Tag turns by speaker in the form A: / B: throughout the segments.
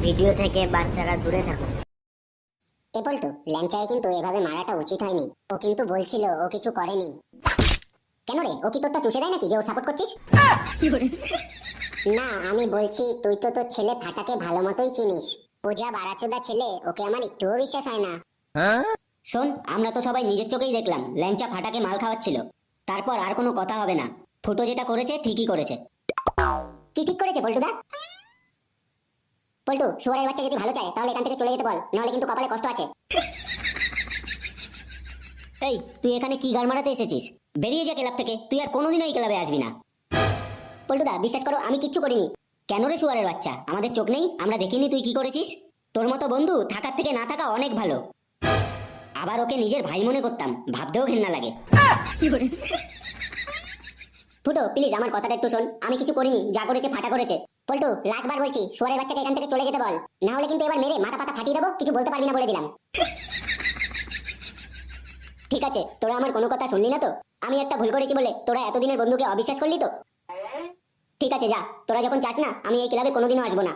A: Video থেকে বাচ্চারা দূরে থাকুন।
B: এ পল্টু, ল্যাংচায় কিন্তু এভাবে মারাটা উচিত হয়নি। ও কিন্তু বলছিল ও কিছু করেনি। কেন রে, ও কি তোরটা চুষে দেয় নাকি যে ও সাপোর্ট করছিস? না, আমি বলছি তুই তো তোর ছেলে ফাটাকে ভালো মতোই চিনিস। ও যা বাড়াচোদা ছেলে, ওকে আমার একটুও বিশ্বাস হয় না।
C: শোন, আমরা তো সবাই নিজের চোখেই দেখলাম ল্যাংচা ফাটাকে মাল খাওয়াচ্ছিল। তারপর আর কোনো কথা হবে না। ফুটো যেটা করেছে ঠিকই করেছে।
B: কি ঠিক করেছে পল্টুদা? পল্টু, শুয়ারের বাচ্চা যদি ভালো চায় তাহলে এখান থেকে চলে যেতে বল, নাহলে কিন্তু কপালে কষ্ট আছে।
C: এই, তুই এখানে কি গাল মারাতে এসেছিস? বেরিয়ে যা ক্লাব থেকে, তুই আর কোনোদিনও এই ক্লাবে আসবি না।
B: পল্টুদা, বিশ্বাস করো আমি কিচ্ছু করিনি।
C: কেন রে শুয়ারের বাচ্চা, আমাদের চোখ নেই? আমরা দেখিনি তুই কি করেছিস? তোর মতো বন্ধু থাকার থেকে না থাকা অনেক ভালো। আবার ওকে নিজের ভাই মনে করতাম, ভাবতেও ঘেন্না লাগে।
B: ফুটো প্লিজ আমার কথাটা একটু শোন, আমি কিছু করিনি, যা করেছে ফাটা করেছে। পল্টু, লাস্ট বার বলছি শুয়ারের বাচ্চাকে এখান থেকে চলে যেতে বল, না হলে কিন্তু এবার মেরে মাথা পাতা ফাটিয়ে দেবো, কিছু বলতে পারবি না বলে দিলাম। ঠিক আছে, তোরা আমার কোনো কথা শুনলি না তো? আমি একটা ভুল করেছি বলে তোরা এতদিনের বন্ধুকে অবিশ্বাস করলি তো? ঠিক আছে যা, তোরা যখন চাস না আমি এই ক্লাবে কোনোদিনও আসবো না।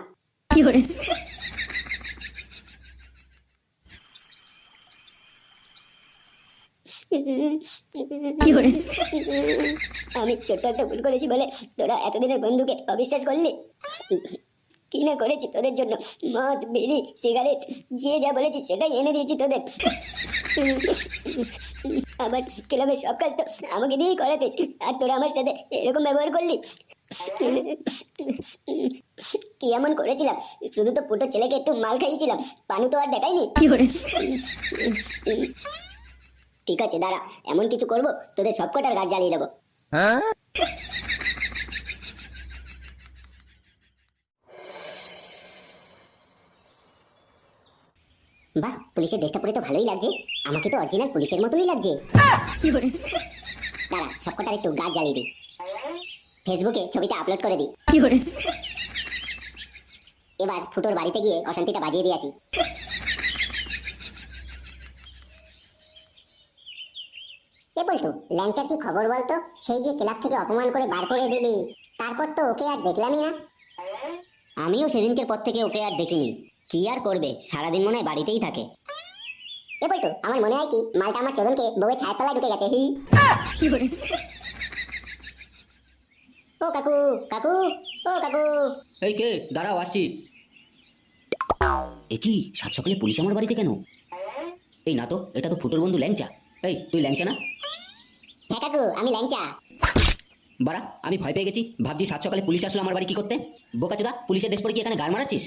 B: আমি ছোট্ট একটা ভুল করেছি বলে তোরা এতদিনের বন্ধুকে অবিশ্বাস করলি। কি না করেছি তোদের জন্য, মদ বিড়ি সিগারেট যে যা বলেছি সেটাই এনে দিয়েছি তোদের। আমার ক্লাবের সব কাজ তো আমাকে দিয়েই করাতিস, আর তোরা আমার সাথে এরকম ব্যবহার করলি। কি এমন করেছিলাম? শুধু তো পুটো ছেলেকে একটু মাল খাইয়েছিলাম, পানু তো আর দেখাইনি। ঠিক আছে দাঁড়া, এমন কিছু করবো তোদের সবকটার গাছ জ্বালিয়ে দেবো। বাহ, পুলিশের ড্রেসটা পরে তো ভালোই লাগছে, আমাকে তো অরিজিনাল পুলিশের মতোই লাগছে। দাঁড়া, সবকটার একটু গাছ জ্বালিয়ে দিই, ফেসবুকে ছবিটা আপলোড করে দিই। এবার ফুটোর বাড়িতে গিয়ে অশান্তিটা বাজিয়ে দিয়ে আসি। এ বলতো, ল্যাংচার কি খবর বলতো? সেই যে ক্লাব থেকে অপমান করে বার করে দিলি, তারপর তো ওকে আর দেখলামই না।
C: আমিও সেদিনকের পর থেকে ওকে আর দেখিনি। কি আর করবে, সারাদিন মনে হয় বাড়িতেই থাকে।
B: এ বলতো, আমার মনে হয় কি মালটা আমার চোদনকে বউয়ের ছায়ের তলায় ঢুকে গেছে। ও কাকু, কাকু, ও কাকু।
C: এই কে? দাঁড়াও, আসছি। এ কি, সাত সকালে পুলিশ আমার বাড়িতে কেন? এই না তো, এটা তো ফুটোর বন্ধু ল্যাংচা। এই, তুই ল্যাংচা না?
B: হ্যাঁ কাকু, আমি ল্যাংচা।
C: বাড়া, আমি ভয় পেয়ে গেছি, ভাবছি সাত সকালে পুলিশ আসলো আমার বাড়ি কি করতে। বোকাচোদা, পুলিশের ড্রেস পরে কি এখানে গাল মারাচ্ছিস?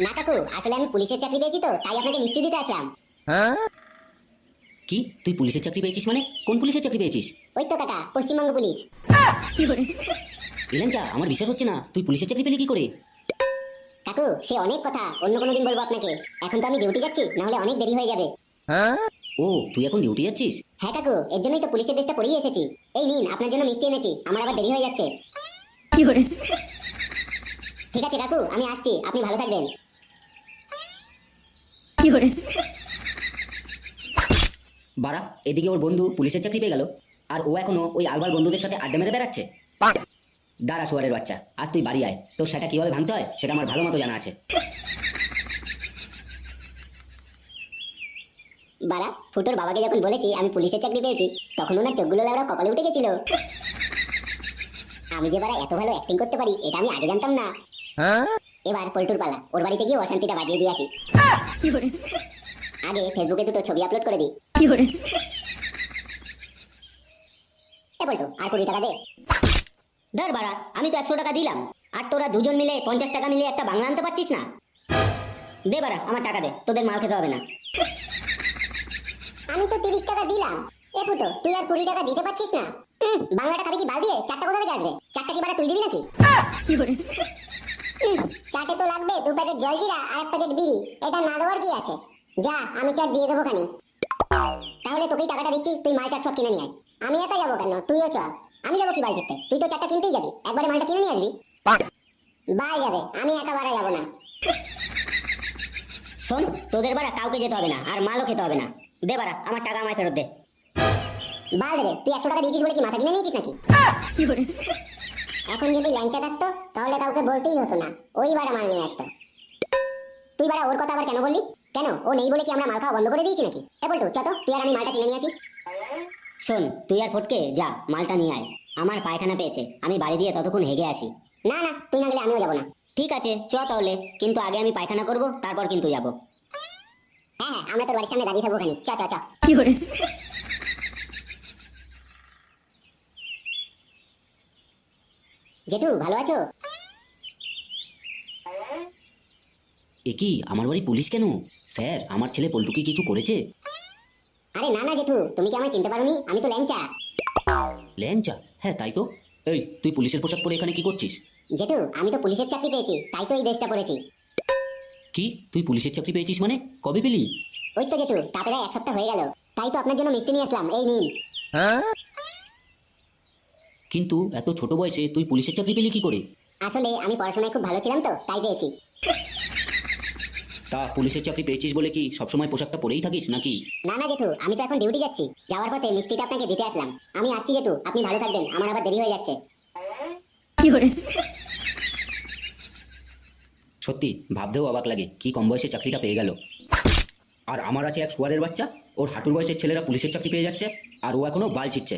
B: না কাকু, আসলে আমি পুলিশের চাকরি পেয়েছি তো, তাই আপনাকে মিষ্টি দিতে আসলাম।
C: কি, তুই পুলিশের চাকরি পেয়েছিস মানে? কোন পুলিশের চাকরি পেয়েছিস?
B: ওই তো কাকা, পশ্চিমবঙ্গ পুলিশ।
C: এই ল্যাংচা, আমার বিশ্বাস হচ্ছে না, তুই পুলিশের চাকরি পেলি কি করে?
B: কাকু, সে অনেক কথা, অন্য কোনো দিন বলবো আপনাকে। এখন তো আমি ডিউটি যাচ্ছি, না হলে অনেক দেরি হয়ে যাবে।
C: ও, তুই এখন ডিউটি যাচ্ছিস?
B: হ্যাঁ কাকু, এর জন্যই তো পুলিশের ড্রেসটা পরেই এসেছি। এই নিন, আপনার জন্য মিষ্টি এনেছি, আমার আবার দেরি হয়ে যাচ্ছে। ঠিক আছে কাকু, আমি আসছি, আপনি ভালো থাকবেন।
C: বাড়া, এদিকে ওর বন্ধু পুলিশের চাকরি পেয়ে গেল, আর ও এখনো ওই আলবাল বন্ধুদের সাথে আড্ডা মেরে বেড়াচ্ছে। দাঁড়া শুয়ারের বাচ্চা, আজ তুই বাড়ি আয়, তোর সেটা কিভাবে ভাঙতে হয় সেটা আমার ভালো মতো জানা আছে।
B: বাড়া, ফুটোর বাবাকে যখন বলেছি আমি পুলিশের চাকরি পেয়েছি, তখন ওনার চোখগুলো লাউড়া কপালে উঠে গেছিল। আমি যে বাড়া এত ভালো অ্যাক্টিং করতে পারি এটা আমি আগে জানতাম না। এবার পল্টুর পালা, ওর বাড়িতে গিয়ে অশান্তিটা বাজিয়ে দিয়ে আসি। আগে ফেসবুকে দুটো ছবি আপলোড করে দিই। এ বলতো, আর 20 টাকা দে।
C: ধর বাড়া, আমি তো 100 টাকা দিলাম, আর তোরা দুজন মিলে 50 টাকা মিলে একটা বাংলা আনতে পারছিস না। দে বাড়া, আমার টাকা দে, তোদের মাল খেতে হবে না।
B: আমি তো 30 টাকা দিলাম। এ ফুটো, তুই আর 20 টাকা দিতে পারছিস না? বাংলাটা খাবি কি বাল দিয়ে? চারটা কোথা থেকে আসবে? চারটা কি বাড়া তুই দিবি নাকি? চাটে তো লাগবে 2 প্যাকেট জলজিরা আর 1 প্যাকেট বিড়ি, এটা না দেওয়ার কি আছে? যা, আমি চাট দিয়ে দেবো খানি। তাহলে তোকেই টাকাটা দিচ্ছি, তুই মাল চাট সব কিনে নিয়ে আয়। আমি একা যাবো কেন, তুইও চল। আমি যাবো কি বাল জিততে? তুই তো চারটা কিনতেই যাবি, একবারে মালটা কিনে নিয়ে আসবি। বাল যাবে, আমি একা বাড়া যাবো না।
C: শোন, তোদের বাড়া কাউকে যেতে হবে না, আর মালও খেতে হবে না। দে বাড়া, আমার টাকা আমায় ফেরত দে।
B: বাল দেবে, তুই 100 টাকা দিয়েছিস বলে কি মাথা কিনে নিয়েছিস নাকি? এখন যদি ল্যাংচা থাকতো তাহলে কাউকে বলতেই হতো না, ওই বাড়া মাল নিয়ে আসতো। তুই বাড়া ওর কথা আবার কেন বললি? কেন ও নেই বলে কি আমরা মাল খাওয়া বন্ধ করে দিয়েছি নাকি? এ বলটু চ তো, তুই আর আমি মালটা কিনে নিয়ে আসি।
A: শোন, তুই আর ফটকে যা, মালটা নিয়ে আয়। আমার পায়খানা পেয়েছে, আমি বাড়ি দিয়ে ততক্ষণ হেগে আসি।
B: না না, তুই না গেলে আমিও যাবো না।
A: ঠিক আছে চ তাহলে, কিন্তু আগে আমি পায়খানা করব, তারপর কিন্তু যাব।
B: হ্যাঁ হ্যাঁ, আমরা তোর বাড়ির সামনে দাঁড়িয়ে থাকবো খানি, চ চ চ। জেঠু ভালো আছো?
C: এ কি, আমার বাড়ি পুলিশ কেন? স্যার, আমার ছেলে পল্টু কি কিছু করেছে?
B: আরে না না জেঠু, তুমি কি আমায় চিনতে পারোনি? আমি তো ল্যাংচা।
C: ল্যাংচা? হ্যাঁ তাই তো। এই, তুই পুলিশের পোশাক পরে এখানে কি করছিস?
B: জেঠু, আমি তো পুলিশের চাকরি পেয়েছি, তাই তো এই ড্রেসটা পরেছি।
C: কি, তুই পুলিশের চাকরি পেয়েছিস মানে? কবে পেলি?
B: ওই তো জেঠু, তা প্রায় 1 সপ্তাহ হয়ে গেল। তাই তো আপনার জন্য মিষ্টি নিয়ে আসলাম, এই নিন।
C: কিন্তু এত ছোট বয়সে তুই পুলিশের চাকরি পেলি কি করে?
B: আসলে আমি পড়াশোনায় খুব ভালো ছিলাম তো, তাই পেয়েছি।
C: তা পুলিশের চাকরি পেয়েছিস বলে কি সবসময় পোশাকটা পরেই থাকিস নাকি?
B: না না জেঠু, আমি তো এখন ডিউটি যাচ্ছি, যাওয়ার পথে মিষ্টিটা আপনাকে দিতে আসলাম। আমি আসছি জেঠু, আপনি ভালো থাকবেন, আমার আবার দেরি হয়ে যাচ্ছে।
C: সত্যি ভাবতেও অবাক লাগে, কি কম বয়সে চাকরিটা পেয়ে গেল। আর আমার আছে এক শুয়ারের বাচ্চা, ওর হাঁটুর বয়সের ছেলেরা পুলিশের চাকরি পেয়ে যাচ্ছে, আর ও এখনো বাল ছিটছে।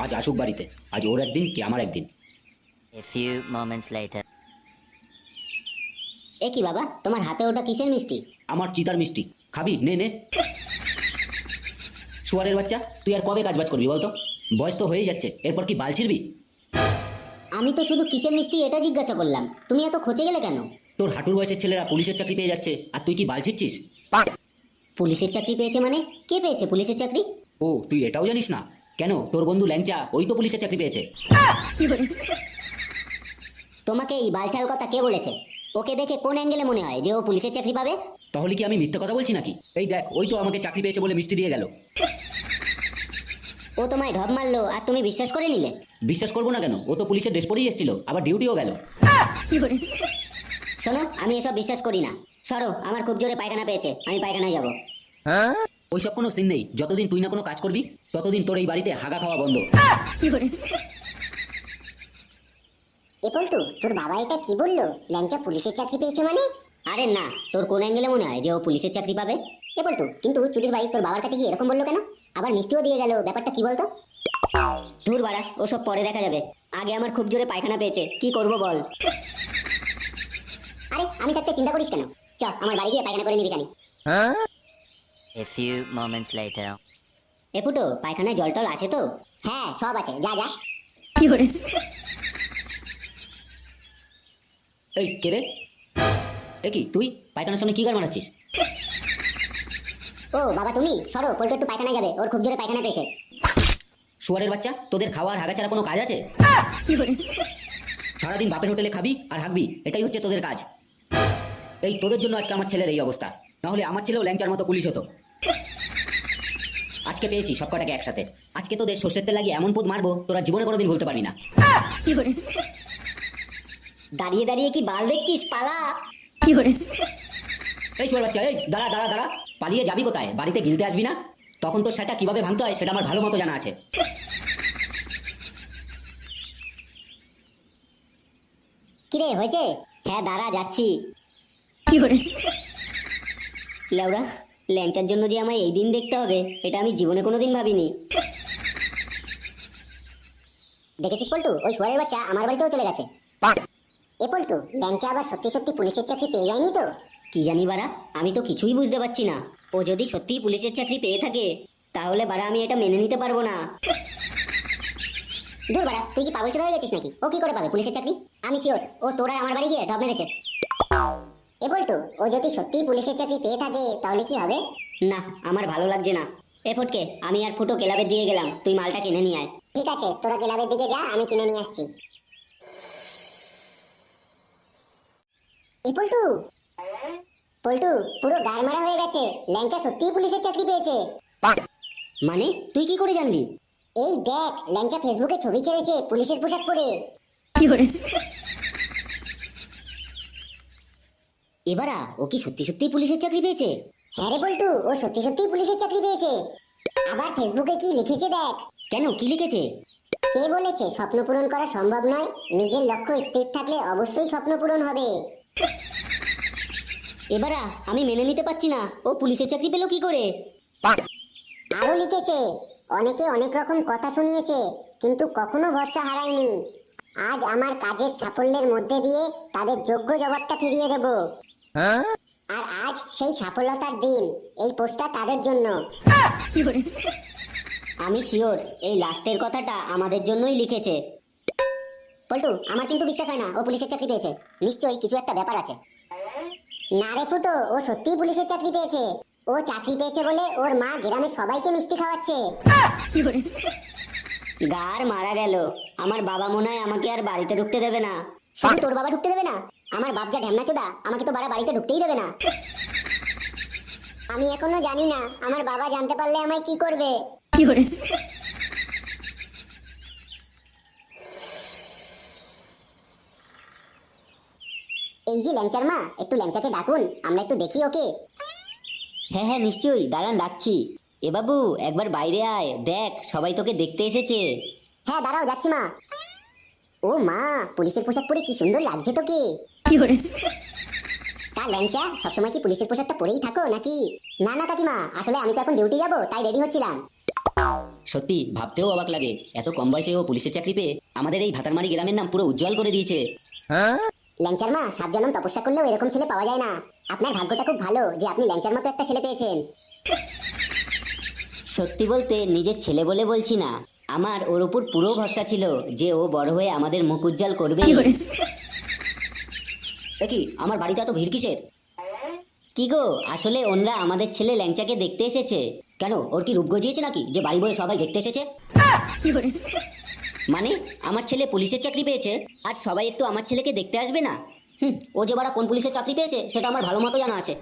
C: আজ আসুক বাড়িতে, আজ ওর একদিন কি আমার একদিন।
D: A few moments later.
A: এ কি বাবা, তোমার হাতে ওটা কিসের মিষ্টি?
C: আমার চিতার মিষ্টি, খাবি? নে নে। শুয়ারের বাচ্চা, তুই আর কবে কাজবাজ করবি বলতো? বয়স তো হয়েই যাচ্ছে, এরপর কি বাল ছিড়বি?
A: আমি তো শুধু কিসের মিষ্টি এটা জিজ্ঞাসা করলাম, তুমি এত খচে গেলে কেন?
C: তোর হাঁটুর বয়সের ছেলেরা পুলিশের চাকরি পেয়ে যাচ্ছে, আর তুই কি বাল ছিড়ছিস?
A: পুলিশের চাকরি পেয়েছে মানে? কে পেয়েছে পুলিশের চাকরি?
C: ও, তুই এটাও জানিস না? কেন, তোর বন্ধু ল্যাংচা ওই তো পুলিশের চাকরি পেয়েছে।
A: তোমাকে এই বালছাল কথা কে বলেছে? ওকে দেখে কোন অ্যাঙ্গেলে মনে হয় যে ও পুলিশের চাকরি পাবে?
C: তাহলে কি আমি মিথ্যা কথা বলছি নাকি? এই দেখ, ওই তো আমাকে চাকরি পেয়েছে বলে মিষ্টি দিয়ে গেল।
A: ও তোমায় ঢপ মারলো আর তুমি বিশ্বাস করে নিলে?
C: বিশ্বাস করবো না কেন? ও তো পুলিশের ড্রেস পরেই এসেছিল, আবার ডিউটিও গেল।
A: শোনো, আমি এসব বিশ্বাস করি না। সরো, আমার খুব জোরে পায়খানা পেয়েছে, আমি পায়খানায় যাব।
C: ওইসব কোনো সিন নেই, যতদিন তুই না কোনো কাজ করবি ততদিন তোর এই বাড়িতে হাগা খাওয়া বন্ধ।
B: এ পল্টু, তোর বাবা এটা কি বললো? ল্যাংচা পুলিশের চাকরি পেয়েছে মানে?
A: আরে না, তোর কোন অ্যাঙ্গেলে মনে হয় যে ও পুলিশের চাকরি পাবে?
B: এ পল্টু, কিন্তু চুরির ভাই তোর বাবার কাছে গিয়ে এরকম বললো কেন? আবার মিষ্টিও দিয়ে গেল, ব্যাপারটা কি বলতো?
A: দূর বাড়া, ওসব পরে দেখা যাবে। আগে আমার খুব জোরে পায়খানা পেয়েছে, কি করব বল?
B: আরে আমি থাকতে চিন্তা করিস কেন? চ, আমার বাড়ি গিয়ে পায়খানা করে নিবি খানি।
D: A few moments later.
A: এ ফুটো, পায়খানায় জল টল আছে তো?
B: হ্যাঁ সব আছে, যা যা।
C: এই কে রে? এ কি, তুই পায়খানার সামনে কি গান মারাচ্ছিস?
B: ও বাবা তুমি, সরো, পল্টু একটু পায়খানায় যাবে, ওর খুব জোরে পায়খানা পেয়েছে।
C: শুয়ারের বাচ্চা, তোদের খাওয়ার হাগা ছাড়া কোনো কাজ আছে? সারাদিন বাপের হোটেলে খাবি আর হাগবি, এটাই হচ্ছে তোদের কাজ। এই তোদের জন্য আজকে আমার ছেলের এই অবস্থা, নাহলে আমার ছেলেও ল্যাংচার মতো পুলিশ হতো। আজকে পেয়েছি সব কটাকে একসাথে। আজকে তোদের সর্ষের তেল লাগিয়ে এমন পুত মারবো, তোরা জীবনে কোনোদিন ভুলতে পারবি না।
A: দাঁড়িয়ে দাঁড়িয়ে কি বাল দেখছিস? পালা!
C: এই শুয়ার বাচ্চা, এই দাঁড়া দাঁড়া দাঁড়া, পালিয়ে যাবি কোথায়? বাড়িতে গিলতে আসবি না? তখন তো সেটা কিভাবে ভাঙতে হয় সেটা আমার ভালো মতো জানা আছে।
B: কিরে হয়েছে?
A: হ্যাঁ দাঁড়া, যাচ্ছি। লেওড়া, ল্যাংচার জন্য যে আমায় এই দিন দেখতে হবে, এটা আমি জীবনে কোনোদিন ভাবিনি।
B: দেখেছিস পল্টু, ওই শুয়ারের বাচ্চা আমার বাড়িতেও চলে গেছে। এ পল্টু, ল্যাংচা আবার সত্যি সত্যি পুলিশের চাকরি পেয়ে যায়নি তো?
A: কি জানি বাড়া, আমি তো কিছুই বুঝতে পারছি না। ও যদি সত্যিই পুলিশের চাকরি পেয়ে থাকে, তাহলে বাড়া আমি এটা মেনে নিতে পারবো না।
B: দূর বাড়া, তুই কি পাগল চলে হয়ে গেছিস নাকি? ও কি করে পাবে পুলিশের চাকরি? আমি শিওর ও তোর আর আমার বাড়ি গিয়ে ঢপ মেরেছে। এ পল্টু, ও যদি সত্যিই পুলিশের চাকরি পেয়ে থাকে তাহলে কি হবে?
A: না, আমার ভালো লাগছে না। এ ফটকে, আমি আর ফুটো ক্লাবে দিয়ে গেলাম, তুই মালটা কিনে নিয়ে আয়।
B: ঠিক আছে, তোরা ক্লাবের দিকে যা, আমি কিনে নিয়ে আসছি। এ পল্টু, পল্টু, পুরো গাড় মারা হয়ে গেছে, ল্যাংচা সত্যিই পুলিশের চাকরি পেয়েছে।
A: মানে তুই কি করে জানলি?
B: এই দেখ, ল্যাংচা ফেসবুকে ছবি ছেড়েছে পুলিশের পোশাক পরে।
A: এবারা ও কি সত্যি সত্যি পুলিশের চাকরি পেয়েছে?
B: হ্যাঁ রে পল্টু, ও সত্যি সত্যিই পুলিশের চাকরি পেয়েছে। আবার ফেসবুকে কি লিখেছে দেখ।
A: কেন, কি লিখেছে?
B: কে বলেছে স্বপ্ন পূরণ করা সম্ভব নয়? নিজের লক্ষ্য স্থির থাকলে অবশ্যই স্বপ্ন পূরণ হবে।
A: এবারা আমি মেনে নিতে পারছি না, ও পুলিশের চাকরি পেলো কি করে?
B: আরো লিখেছে, অনেকে অনেক রকম কথা শুনিয়েছে কিন্তু কখনো ভরসা হারায়নি। আজ আমার কাজের সাফল্যের মধ্যে দিয়ে তাদের যোগ্য জবাবটা ফিরিয়ে দেব। আর আজ সেই সফলতার দিন। এই পোস্টটা তাদের জন্য।
A: আমি শিওর এই লাস্টের কথাটা আমাদের জন্যই লিখেছে।
B: পল্টু, আমার কিন্তু বিশ্বাস হয় না ও পুলিশের চাকরি পেয়েছে। নিশ্চয়ই কিছু একটা ব্যাপার আছে। না রে ফুটো, ও সত্যিই পুলিশের চাকরি পেয়েছে। ও চাকরি পেয়েছে বলে ওর মা গ্রামের সবাইকে মিষ্টি খাওয়াচ্ছে।
A: গার মারা গেল। আমার বাবা মনে হয় আমাকে আর বাড়িতে ঢুকতে দেবে না।
B: শুধু তোর বাবা ঢুকতে দেবে না, আমার বাপ যা ঢ্যামনা চোদা, আমাকে তো বাড়িতে ঢুকতেই দেবে না। আমি এখনো জানি না আমার বাবা জানতে পারলে আমায় কি করবে। এই যে ল্যাংচার মা, একটু ল্যাংচাকে ডাকুন, আমরা একটু দেখি ওকে।
A: হ্যাঁ হ্যাঁ নিশ্চয়ই, দাঁড়ান ডাকছি। এ বাবু একবার বাইরে আয়, দেখ সবাই তোকে দেখতে এসেছে।
B: হ্যাঁ দাঁড়াও, যাচ্ছি মা। ও মা, পুলিশের পোশাক পরে কি সুন্দর লাগছে তোকে। তা ল্যাংচা, সবসময় কি পুলিশের পোশাকটা পরেই থাকো নাকি? না না কাকিমা, আসলে আমি তো এখন ডিউটি যাব, তাই রেডি হচ্ছিলাম।
C: সত্যি ভাবতেও অবাক লাগে, এত কম বয়সে ও পুলিশের চাকরি পেয়ে আমাদের এই ভাতারমারি গ্রামের নাম পুরো উজ্জ্বল করে দিয়েছে।
B: ল্যাংচার মা, 7 জনম তপস্যা করলেও এরকম ছেলে পাওয়া যায় না। আপনার ভাগ্যটা খুব ভালো যে আপনি ল্যাংচার মতো একটা ছেলে পেয়েছেন।
A: সত্যি বলতে নিজের ছেলে বলে বলছি না, আমার ওর উপর পুরো ভরসা ছিল যে ও বড় হয়ে আমাদের মুখ উজ্জ্বল করবে।
C: কি আমার বাড়িতে এত ভিড় কিসের?
A: কি গো, আসলে ওনরা আমাদের ছেলে ল্যাংচাকে দেখতে এসেছে।
C: কেন, ওর কি রূপ গজিয়েছে নাকি যে বাড়ি বয়ে সবাই দেখতে এসেছে?
A: মানে আমার ছেলে পুলিশের চাকরি পেয়েছে আর সবাই একটু আমার ছেলেকে দেখতে আসবে না?
C: ও যে বাড়া কোন পুলিশের চাকরি পেয়েছে সেটা আমার ভালো মতো জানা আছে।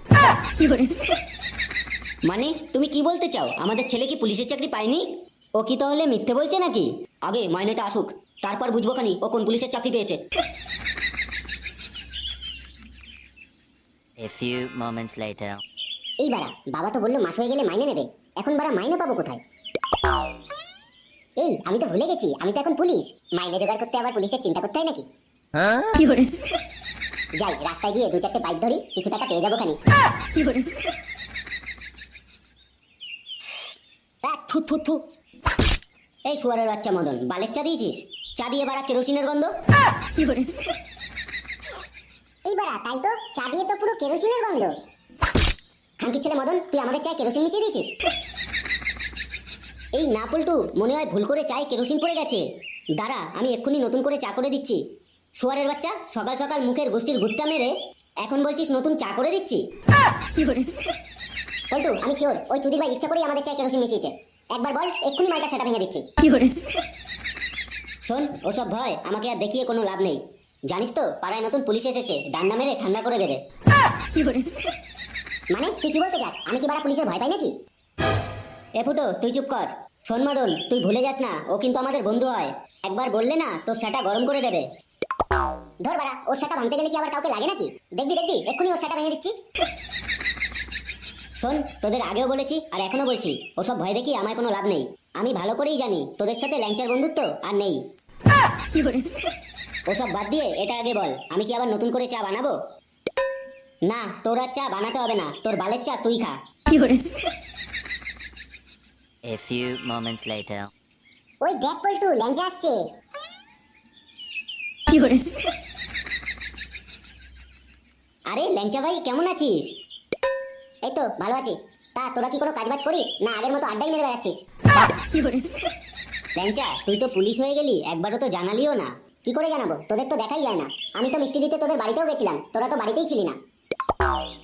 A: মানে তুমি কি বলতে চাও, আমাদের ছেলে কি পুলিশের চাকরি পায়নি? ও কি তাহলে মিথ্যে বলছে নাকি?
C: আগে মাইনেটা আসুক, তারপর বুঝবো খানি ও কোন পুলিশের চাকরি পেয়েছে।
D: A few moments later.
B: এই বাবা তো বললো মাস হয়ে গেলে মাইনে নেবে। এখন মাইনে পাবো কোথায়? এই আমি তো ভুলে গেছি, আমি তো এখন পুলিশ। মাইনে জোগাড় করতে আবার পুলিশের চিন্তা করতে হয় নাকি? যাই, রাস্তায় গিয়ে 2-4টে বাইক ধরি, কিছু টাকা পেয়ে যাবো খানি।
A: থু থু থু। এই শুয়ারের বাচ্চা মদন, বালের চা দিয়েছিস? চা দিয়ে বাড়া কেরোসিনের গন্ধ।
B: এই তাই তো, চা দিয়ে তো পুরো কেরোসিনের গন্ধ। খানকি ছেলে মদন, তুই আমাদের চায়ে কেরোসিন মিশিয়ে দিয়েছিস?
A: এই না পল্টু, মনে হয় ভুল করে চায়ে কেরোসিন পড়ে গেছে। দাঁড়া, আমি এক্ষুনি নতুন করে চা করে দিচ্ছি। শুয়ারের বাচ্চা, সকাল সকাল মুখের গোষ্ঠীর ভূতটা মেরে এখন বলছিস নতুন চা করে দিচ্ছি?
B: পল্টু, আমি শিওর ওই চুদির ভাই ইচ্ছা করেই আমাদের চায়ে কেরোসিন মিশিয়েছে। একবার বল, এক্ষুনি মালটা সেটা ভেঙে দিচ্ছি।
A: শোন, ওসব ভয় আমাকে আর দেখিয়ে কোনো লাভ নেই। জানিস তো পাড়ায় নতুন পুলিশ এসেছে, ডান্ডা মেরে ঠান্ডা করে দেবে।
B: মানে তুই কি বলতে চাস, আমি কি পুলিশের ভয় পাই নাকি?
A: এ ফুটো, তুই চুপ কর। শোন মদন, তুই ভুলে যাস না ও কিন্তু আমাদের বন্ধু হয়। একবার বললে না তোর সেটা গরম করে দেবে।
B: ধর ওর সেটা ভাঙতে গেলে কি আবার কাউকে লাগে নাকি? দেখবি এক্ষুনি ওর সেটা ভেঙে দিচ্ছি।
A: শোন, তোদের আগেও বলেছি আর এখনো বলছি, ওসব ভয় দেখি আমার কোনো লাভ নেই। আমি ভালো করেই জানি তোদের সাথে ল্যাংচার বন্ধুত্ব আর নেই। ওসব বাদ দিয়ে এটা আগে বল, আমি কি আবার নতুন করে চা বানাবো? না, তোর আর চা বানাতে হবে না, তোর বালের চা তুই খা।
D: A few moments later.
B: ওই দেখ পল্টু, ল্যাংচা আসছে।
A: আরে ল্যাংচা ভাই, কেমন আছিস?
B: এই তো ভালো আছি। তা তোরা কি কোনো কাজবাজ করিস না আগের মতো আড্ডাই মেরে বেড়াচ্ছিস?
A: ল্যাংচা, তুই তো পুলিশ হয়ে গেলি, একবারও তো জানালিও না।
B: কি করে জানাবো, তোদের তো দেখাই যায় না। আমি তো মিষ্টি দিতে তোদের বাড়িতেও গেছিলাম, তোরা তো বাড়িতেই ছিলি না।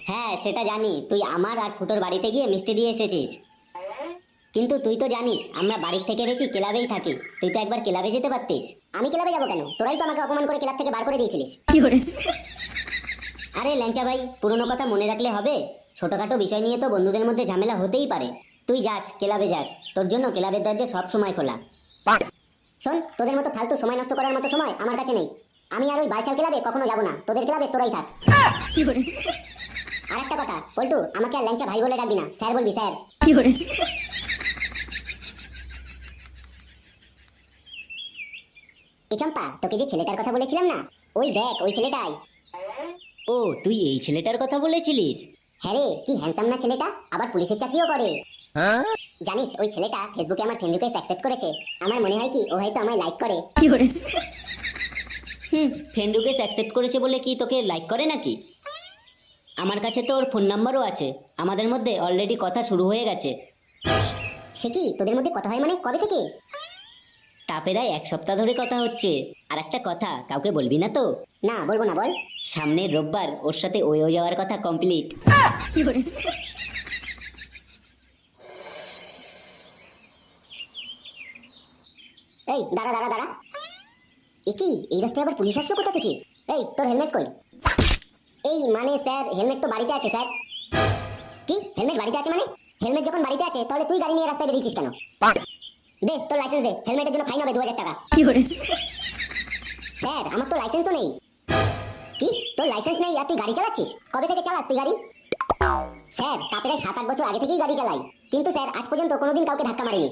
A: হ্যাঁ সেটা জানি, তুই আমার আর ফুটোর বাড়িতে গিয়ে মিষ্টি দিয়ে এসেছিস। কিন্তু তুই তো জানিস আমরা বাড়ির থেকে বেশি ক্লাবেই থাকি। তুই তো একবার ক্লাবে যেতে পারতিস।
B: আমি ক্লাবে যাবো কেন? তোরাই তো আমাকে অপমান করে ক্লাব থেকে বার করে দিয়েছিলিস।
A: আরে ল্যাংচা ভাই, পুরনো কথা মনে রাখলে হবে? ছোটখাটো বিষয় নিয়ে তো বন্ধুদের মধ্যে ঝামেলা হতেই পারে। তুই যাস, ক্লাবে যাস, তোর জন্য ক্লাবের দরজা সব সময় খোলা।
B: শোন, তোদের মতো ফালতু সময় নষ্ট করার মতো সময় আমার কাছে নেই। আমি আর ওই বাইচাল ক্লাবে কখনো যাবো না, তোদের ক্লাবে তোরাই থাক। আর একটা কথা পল্টু, আমাকে আর ল্যাংচা ভাই বলে ডাকবি না, স্যার বলবি, স্যার। এ চম্পা, তোকে যে ছেলেটার কথা বলেছিলাম না, ওই দেখ ওই ছেলেটাই।
A: ও তুই এই ছেলেটার কথা বলেছিলিস?
B: হ্যাঁ রে, কি হ্যান্ডসাম না ছেলেটা, আবার পুলিশের চাকরিও করে। জানিস ওই ছেলেটা ফেসবুকে আমার ফ্রেন্ড রিকোয়েস্ট অ্যাকসেপ্ট করেছে। আমার মনে হয় কি ও হয়তো আমায় লাইক করে।
A: ফ্রেন্ড রিকোয়েস্ট অ্যাকসেপ্ট করেছে বলে কি তোকে লাইক করে নাকি? আমার কাছে তো ওর ফোন নাম্বারও আছে, আমাদের মধ্যে অলরেডি কথা শুরু হয়ে গেছে।
B: সে কি, তোদের মধ্যে কথা হয় মানে কবে থেকে?
A: তা প্রায় 1 সপ্তাহ ধরে কথা হচ্ছে। আর একটা কথা, কাউকে বলবি না তো?
B: না বলবো না, বল।
A: সামনের রোববার ওর সাথে ওয়ে যাওয়ার কথা কমপ্লিট।
B: এই দাঁড়া দাঁড়া দাঁড়া, এ কি, এই রাস্তায় আবার পুলিশ আসলো কোথা থেকে? এই তোর হেলমেট কই? এই মানে স্যার, হেলমেট তো বাড়িতে আছে স্যার। কি, হেলমেট বাড়িতে আছে মানে? হেলমেট যখন বাড়িতে আছে তাহলে তুই গাড়ি নিয়ে রাস্তায় বেরিয়েছিস কেন? দে তোর লাইসেন্স দে, হেলমেটের জন্য ফাইন হবে 2000 টাকা। স্যার আমার তো লাইসেন্সও নেই। কি, তোর লাইসেন্স নেই আর তুই গাড়ি চালাচ্ছিস? কবে থেকে চালাস তুই গাড়ি? স্যার তা প্রায় 7-8 বছর আগে থেকেই গাড়ি চালাই, কিন্তু স্যার আজ পর্যন্ত কোনোদিন কাউকে ধাক্কা মারিনি।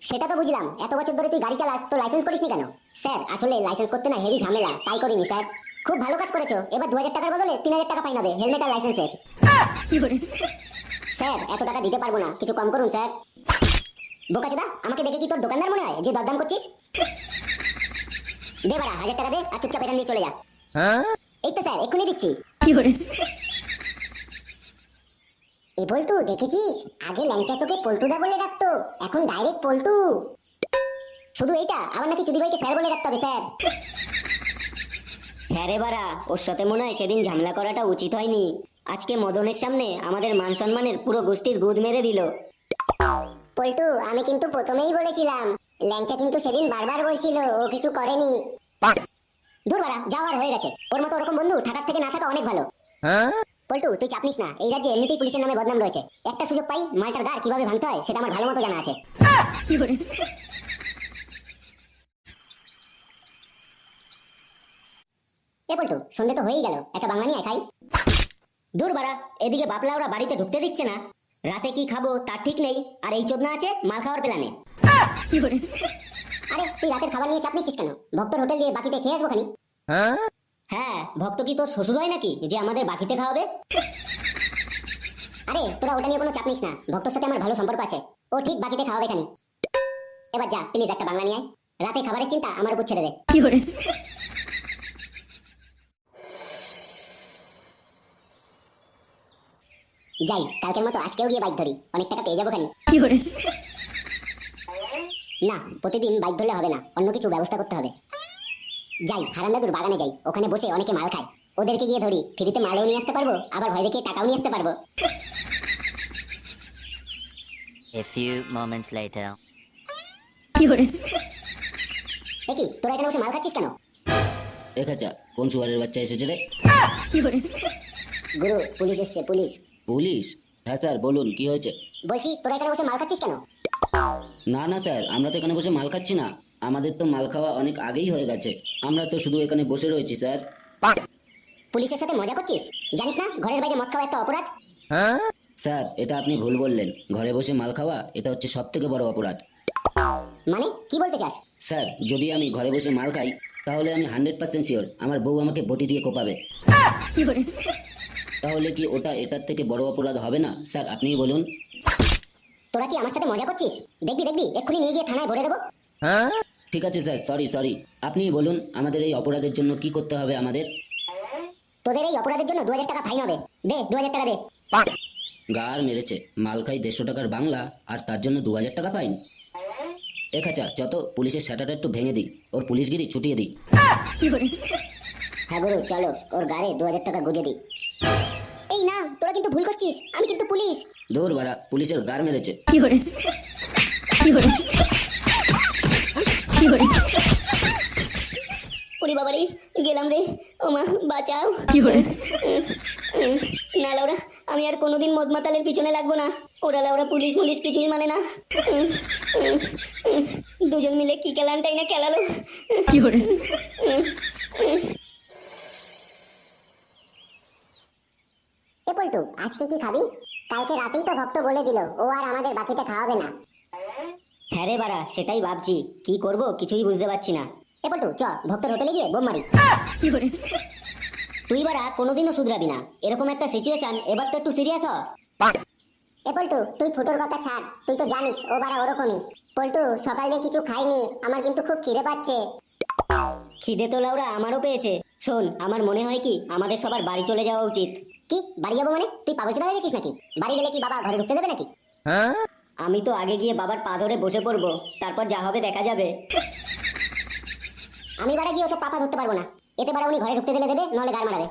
B: সেটা তো বুঝলাম, এত বছর ধরে তুই গাড়ি চালাস তো লাইসেন্স করিসনি কেন? স্যার আসলে লাইসেন্স করতে না হেভি ঝামেলা, তাই করিনি স্যার। খুব ভালো কাজ করেছো, এবার 2000 টাকার বদলে 3000 টাকা ফাইন হবে হেলমেট আর লাইসেন্সের। স্যার এত টাকা দিতে পারবো না, কিছু কম করুন স্যার। বোকাচোদা, আমাকে দেখে কি তোর দোকানদার মনে হয় যে দরদাম করছিস? দে বাড়া 1000 টাকা দে আর চুপচাপ এখান দিয়ে চলে যা। এই তো স্যার এক্ষুনি দিচ্ছি। এ পল্টু, দেখেছিস আগে ল্যাংচা তোকে পল্টুদা বলে ডাকতো, এখন ডাইরেক্ট পল্টু। শুধু এইটা, আবার নাকি চুদি ভাইকে স্যার বলে ডাকতে হবে স্যার।
A: হ্যাঁ রে বাড়া, ওর সাথে মনে হয় সেদিন ঝামেলা করাটা উচিত হয়নি। আজকে মদনের সামনে আমাদের মান সম্মানের পুরো গোষ্ঠীর গুদ মেরে দিল।
B: পল্টু আমি কিন্তু প্রথমেই বলেছিলাম, ল্যাংচা কিন্তু সেদিন বারবার বলছিল ও কিছু করেনি। দূর বাড়া, যাওয়ার হয়ে গেছে, ওর মতো ওরকম বন্ধু থাকার থেকে না থাকা অনেক ভালো। পল্টু তুই চাপ নিস না, এই রাজ্যে এমনিতেই পুলিশের নামে বদনাম রয়েছে। একটা সুযোগ পাই মালটার গাড় কিভাবে ভাঙতে হয় সেটা আমার ভালো মতো জানা আছে। এ পল্টু, সন্ধে তো হয়েই গেল, একটা বাংলা নিয়ে আয় খাই।
A: দূর বাড়া, এদিকে বাপলা ওরা বাড়িতে ঢুকতে দিচ্ছে না, রাতে কি খাবো তার ঠিক নেই, আর এই চোদনা আছে মাল খাওয়ার প্ল্যানে।
B: আরে তুই রাতের খাবার নিয়ে চাপ নিচ্ছিস কেন? ভক্তর হোটেল দিয়ে বাকিতে খেয়ে আসবো খানি।
A: হ্যাঁ, ভক্ত কি তোর শ্বশুর হয় নাকি যে আমাদের বাকিতে খাওয়াবে?
B: আরে তোরা ওটা নিয়ে কোনো চাপ নিস না, ভক্তর সাথে আমার ভালো সম্পর্ক আছে, ও ঠিক বাকিতে খাওয়াবে খানি। এবার যা প্লিজ একটা বাংলা নিয়ে আয়, রাতে খাবারের চিন্তা আমার উপর ছেড়ে দে। যাই, কালকের মতো আজকেও গিয়ে বাইক ধরি, অনেক টাকা পেয়ে যাবো খানি। না, প্রতিদিন বাইক ধরলে হবে না, অন্য কিছু ব্যবস্থা করতে হবে। যাই হারান দাদুর বাগানে যাই, ওখানে বসে অনেকে মাল খায়, ওদেরকে গিয়ে ধরি, ফ্রিতে মালও নিয়ে আসতে পারবো, আবার ভয় দেখে টাকাও নিয়ে আসতে পারবো।
D: A few moments later.
B: এ কি, তোরা এখানে বসে মাল খাচ্ছিস কেন?
C: একাচা, কোন সুয়ারের বাচ্চা এসেছে রে?
B: গুরু, পুলিশ এসছে, পুলিশ।
C: পুলিশ? হ্যাঁ স্যার বলুন, কি হয়েছে?
B: বলছি তোরা এখানে বসে মাল খাচ্ছিস কেন?
C: না না স্যার, আমরা তো এখানে বসে মাল খাচ্ছি না, আমাদের তো মাল খাওয়া অনেক আগেই হয়ে গেছে, আমরা তো শুধু এখানে বসে রয়েছি স্যার।
B: পুলিশের সাথে মজা করছিস? জানিস না ঘরের বাইরে মদ খাওয়া একটা অপরাধ?
C: স্যার এটা আপনি ভুল বললেন, ঘরে বসে মাল খাওয়া এটা হচ্ছে সব থেকে বড় অপরাধ।
B: মানে কি বলতে চাস?
C: স্যার যদি আমি ঘরে বসে মাল খাই তাহলে আমি 100% শিওর আমার বউ আমাকে বটি দিয়ে কোপাবে। তাহলে কি ওটা এটার থেকে বড় অপরাধ হবে না স্যার, আপনিই বলুন।
B: তোরা কি আমার সাথে মজা করছিস? দেখবি দেখবি এক্ষুনি নিয়ে গিয়ে থানায় ভরে দেবো।
C: ঠিক আছে স্যার, সরি, আপনিই বলুন আমাদের এই অপরাধের জন্য কি করতে হবে আমাদের?
B: তোদের এই অপরাধের জন্য 2000 টাকা ফাইন হবে, দে 2000 টাকা দে।
C: গার মেরেছে, মাল খাই 150 টাকার বাংলা আর তার জন্য 2000 টাকা ফাইন। আচ্ছা যত পুলিশের শাটারটা একটু ভেঙে দিই, ওর পুলিশগিরি ছুটিয়ে দিই।
B: হ্যাঁ গুরু চলো, ওর গাড়ে 2000 টাকা গুজে দিই। এই না, তোরা কিন্তু ভুল করছিস, আমি কিন্তু পুলিশ।
C: দূর বাড়া, পুলিশের গার মেরেছে।
A: ওরে বাবারে, গেলাম রে, ও মা বাঁচাও। না লাউরা, আমি আর কোনোদিন মদ মাতালের পিছনে লাগবো না, ওরা লাউরা পুলিশ মুলিশ কিছুই মানে না। দুজন মিলে কি খেলানটাই না খেলালো।
B: এ পল্টু, আজকে কি খাবি? কালকে রাতেই তো ভক্ত বলে দিল ও আর আমাদের বাকিতে খাওয়াবে না।
A: হ্যাঁ রে বাড়া, সেটাই ভাবছি, কি করব কিছুই বুঝতে পারছি না।
B: এ পল্টু চ ভক্তের হোটেলে গিয়ে বোম মারি।
A: তুই বারা কোনোদিনও শুধরাবি না, এরকম একটা সিচুয়েশন, এবার তো একটু সিরিয়াস হ।
B: এ পল্টু তুই ফুটোর কথা ছাড়, তুই তো জানিস ও বারা ওরকমই। পল্টু সকাল দিয়ে কিছু খাইনি, আমার কিন্তু খুব খিদে পাচ্ছে।
A: খিদে তো লাউরা আমারও পেয়েছে। শোন, আমার মনে হয় কি আমাদের সবার বাড়ি চলে যাওয়া উচিত।
B: কি বাড়ি যাবো মানে? তুই পাগল চোদা হয়ে গেছিস নাকি? বাড়ি গেলে কি বাবা ঘরে ঢুকতে দেবে নাকি?
A: আমি তো আগে গিয়ে বাবার পা ধরে বসে পড়বো, তারপর যা হবে দেখা যাবে।
B: আমি বাড়া গিয়ে ওসব পাপা ধরতে পারবো না। এতে বাড়া উনি ঘরে ঢুকতে দিলে দেবে, নাহলে গাড় মারাবে।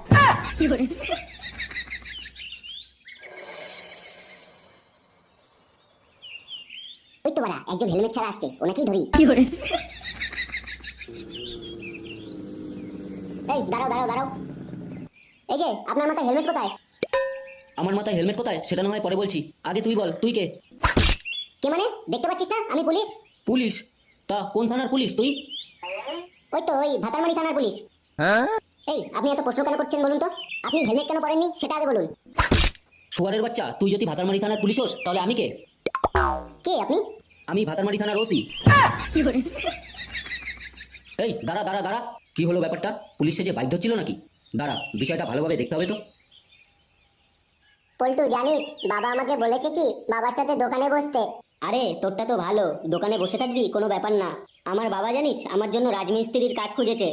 B: ওই তো বাড়া একজন হেলমেট ছাড়া আসছে, ওনাকেই ধরি। এই দাঁড়াও দাঁড়াও দাঁড়াও, এই যে আপনার মাথায় হেলমেট কোথায়?
C: আমার মাথায় হেলমেট কোথায় সেটা না হয় পরে বলছি, আগে তুই বল তুই কে?
B: কে মানে? দেখতে পাচ্ছিস না আমি পুলিশ?
C: পুলিশ? তা কোন থানার পুলিশ তুই?
B: ওই তো ওই ভাতারমারি থানার পুলিশ। এই আপনি এত প্রশ্ন কেন করছেন বলুন তো? আপনি হেলমেট কেন পরেননি সেটা আগে বলুন।
C: শুয়ারের বাচ্চা, তুই যদি ভাতারমারি থানার পুলিশ হোস তাহলে আমি কে?
B: কে আপনি?
C: আমি ভাতারমারি থানার ওসি। এই দাঁড়া দাঁড়া দাঁড়া, কি হলো ব্যাপারটা? পুলিশ যে বাইক ধরছিল নাকি? দাঁড়া, বিষয়টা ভালোভাবে দেখতে হবে তো।
B: পল্টু জানিস বাবা আমাকে বলেছে কি বাবার সাথে দোকানে বসতে।
A: আরে তোরটা তো ভালো, দোকানে বসে থাকবি, কোনো ব্যাপার না। আমার বাবা জানিস আমার জন্য রাজমিস্ত্রির কাজ খুঁজেছে।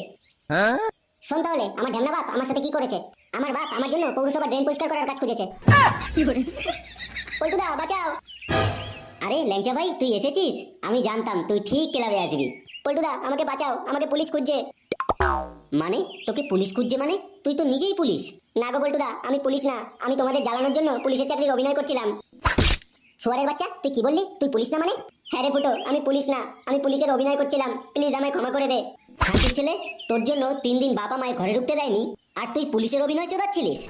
B: শোন তাহলে আমার ঢ্যামনা বাপ আমার সাথে কি করেছে। আমার বাপ আমার জন্য পৌরসভা ড্রেন পরিষ্কার করার কাজ খুঁজেছে। পল্টুদা বাঁচাও।
A: আরে ল্যাংচা ভাই, তুই এসেছিস? আমি জানতাম তুই ঠিক ক্লাবে আসবি।
B: পল্টুদা আমাকে বাঁচাও, আমাকে পুলিশ খুঁজছে।
A: মানে তোকে পুলিশ খুঁজছে মানে? তুই তো নিজেই পুলিশ।
B: না গো পল্টুদা, আমি পুলিশ না, আমি তোমাদের জ্বালানোর জন্য পুলিশের চাকরির অভিনয় করছিলাম। শুয়ারের বাচ্চা তুই কি বললি? তুই পুলিশ না মানে? হ্যাঁ রে ফুটো, আমি পুলিশ না, আমি পুলিশের অভিনয় করছিলাম, প্লিজ আমায় ক্ষমা করে দে।
A: হাসির ছেলে, তোর জন্য 3 দিন বাবা মায়ের ঘরে ঢুকতে দেয়নি, আর তুই পুলিশের অভিনয় চোদাচ্ছিলিস।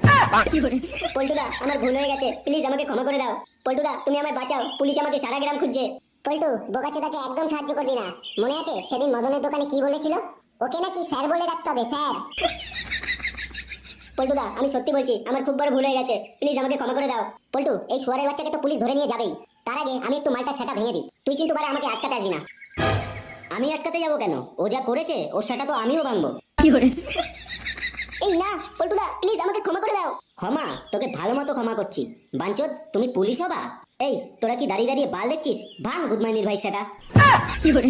B: পল্টুদা আমার ভুল হয়ে গেছে, প্লিজ আমাকে ক্ষমা করে দাও। পল্টুদা তুমি আমায় বাঁচাও, পুলিশ আমাকে সারা গ্রাম খুঁজছে। পল্টু বোকাচোদাকে একদম সাহায্য করবি না। মনে আছে সেদিন মদনের দোকানে কি বলেছিল? ওকে নাকি স্যার বলে রাখতে হবে, স্যার। পল্টুদা আমি সত্যি বলছি, আমার খুব বড় ভুল হয়ে গেছে, প্লিজ আমাকে ক্ষমা করে দাও। পল্টু এই শুয়ারের বাচ্চাকে তো পুলিশ ধরে নিয়ে যাবেই, তার আগে আমি একটু মালটা সেটা ভেঙে দিই। তুই কিন্তু বারে আমাকে আটকাতে আসবি না।
A: আমি আটকাতে যাবো কেন? ও যা করেছে ওর সেটা তো আমিও ভাঙবো।
B: এই না পল্টুদা প্লিজ আমাকে ক্ষমা করে দাও।
A: ক্ষমা? তোকে ভালো মতো ক্ষমা করছি। বাঞ্চোদ, তুমি পুলিশ হবা? এই তোরা কি দাঁড়িয়ে দাঁড়িয়ে বাল দেখছিস? ভাঙ গুদমাইনির ভাই সেটা।
E: কি করে